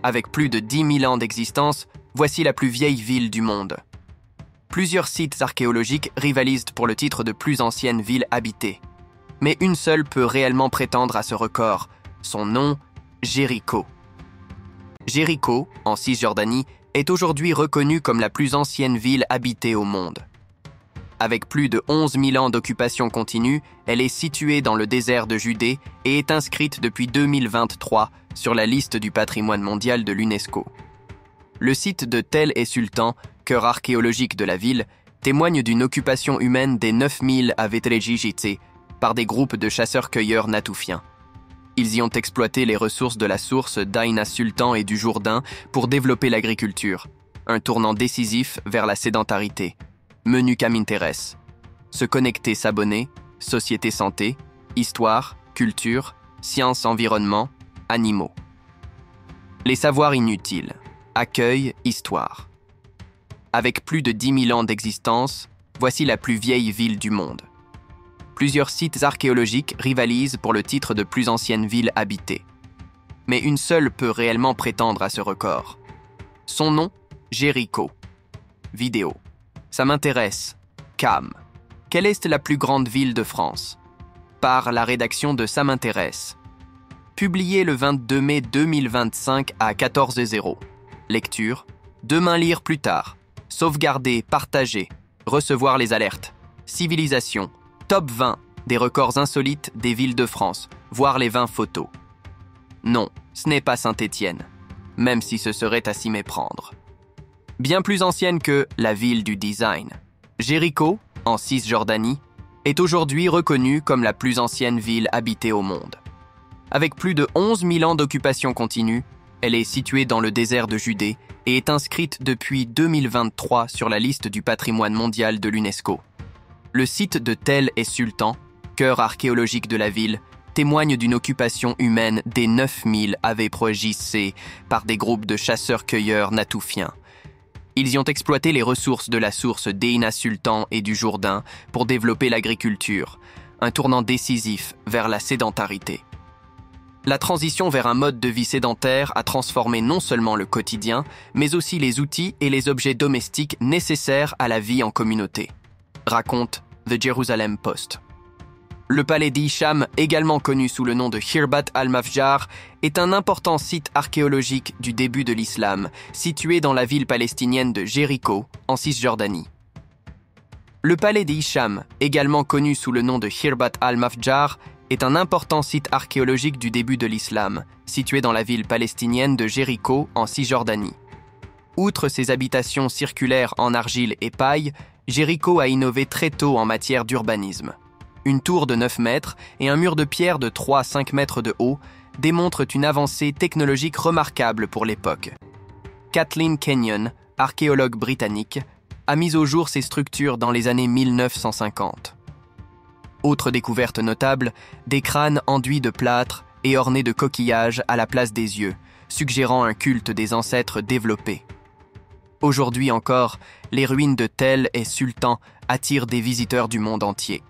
Avec plus de 10 000 ans d'existence, voici la plus vieille ville du monde. Plusieurs sites archéologiques rivalisent pour le titre de plus ancienne ville habitée. Mais une seule peut réellement prétendre à ce record. Son nom, Jéricho. Jéricho, en Cisjordanie, est aujourd'hui reconnue comme la plus ancienne ville habitée au monde. Avec plus de 11 000 ans d'occupation continue, elle est située dans le désert de Judée et est inscrite depuis 2023 sur la liste du patrimoine mondial de l'UNESCO. Le site de Tel et Sultan, cœur archéologique de la ville, témoigne d'une occupation humaine des 9000 à Vetrejijitse par des groupes de chasseurs-cueilleurs natoufiens. Ils y ont exploité les ressources de la source d'Aïna Sultan et du Jourdain pour développer l'agriculture, un tournant décisif vers la sédentarité. Menu m'intéresse. Se connecter, s'abonner, société santé, histoire, culture, sciences, environnement, animaux. Les savoirs inutiles. Accueil, histoire. Avec plus de 10 000 ans d'existence, voici la plus vieille ville du monde. Plusieurs sites archéologiques rivalisent pour le titre de plus ancienne ville habitée. Mais une seule peut réellement prétendre à ce record. Son nom, Jéricho. Vidéo. Ça m'intéresse. Cam. Quelle est la plus grande ville de France? Par la rédaction de Ça m'intéresse. Publié le 22 mai 2025 à 14h00. Lecture. Demain lire plus tard. Sauvegarder, partager. Recevoir les alertes. Civilisation. Top 20 des records insolites des villes de France. Voir les 20 photos. Non, ce n'est pas Saint-Étienne. Même si ce serait à s'y méprendre. Bien plus ancienne que la ville du design. Jéricho, en Cisjordanie, est aujourd'hui reconnue comme la plus ancienne ville habitée au monde. Avec plus de 11 000 ans d'occupation continue, elle est située dans le désert de Judée et est inscrite depuis 2023 sur la liste du patrimoine mondial de l'UNESCO. Le site de Tel et Sultan, cœur archéologique de la ville, témoigne d'une occupation humaine des 9000 à Vetrejijitse par des groupes de chasseurs-cueilleurs natoufiens. Ils y ont exploité les ressources de la source d'Aïna Sultan et du Jourdain pour développer l'agriculture, un tournant décisif vers la sédentarité. La transition vers un mode de vie sédentaire a transformé non seulement le quotidien, mais aussi les outils et les objets domestiques nécessaires à la vie en communauté, raconte The Jerusalem Post. Le palais d'Hisham, également connu sous le nom de Khirbat al-Mafjar, est un important site archéologique du début de l'islam, situé dans la ville palestinienne de Jéricho, en Cisjordanie. Le palais d'Hisham, également connu sous le nom de Khirbat al-Mafjar, est un important site archéologique du début de l'islam, situé dans la ville palestinienne de Jéricho, en Cisjordanie. Outre ses habitations circulaires en argile et paille, Jéricho a innové très tôt en matière d'urbanisme. Une tour de 9 mètres et un mur de pierre de 3 à 5 mètres de haut démontrent une avancée technologique remarquable pour l'époque. Kathleen Kenyon, archéologue britannique, a mis au jour ces structures dans les années 1950. Autre découverte notable, des crânes enduits de plâtre et ornés de coquillages à la place des yeux, suggérant un culte des ancêtres développés. Aujourd'hui encore, les ruines de Tel et Sultan attirent des visiteurs du monde entier.